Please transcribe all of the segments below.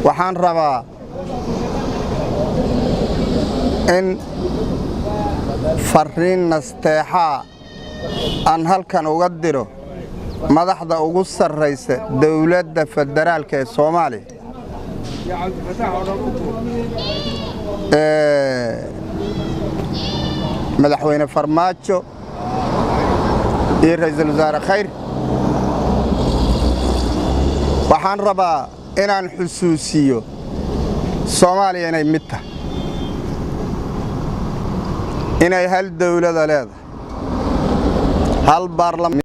waxaan rabaa in fariin nasteexa aan halkan uga diro madaxda ugu sarreysa dawladda federaalka ee Soomaaliya madaxweyne Farmaajo iyo ra'iisul wasaare Khayr waxaan rabaa inaan xusuusiyo Soomaaliya inay mid tahay inay hal dawlad leedahay hal baarlamaan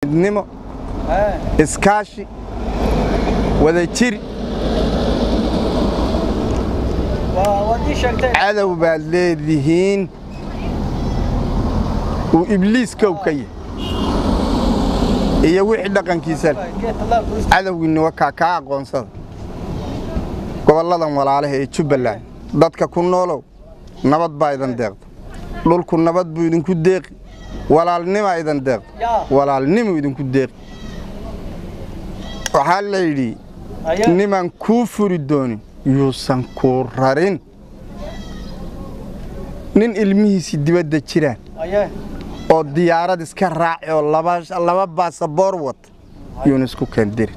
nimo iskaashi wada jir cadow baad leedihiin uu ibliiska u ka yahay iyo wixii dhaqankiisa cadowgiina waa ka aqoonsada goboladan walaalaha ee Jubbaland dadka ku noolow nabad baa idan deeqda dhulku nabad buu idinku deeqi walaalnimo idan deeq walaalnimo idinku deeq waxa la yiri niman ku furi doonin yuusan ku rarin nin ilmihiisi dibadda jiraan oo diyaarad iska raaci oo laba baasaboor wata yuun isku kandir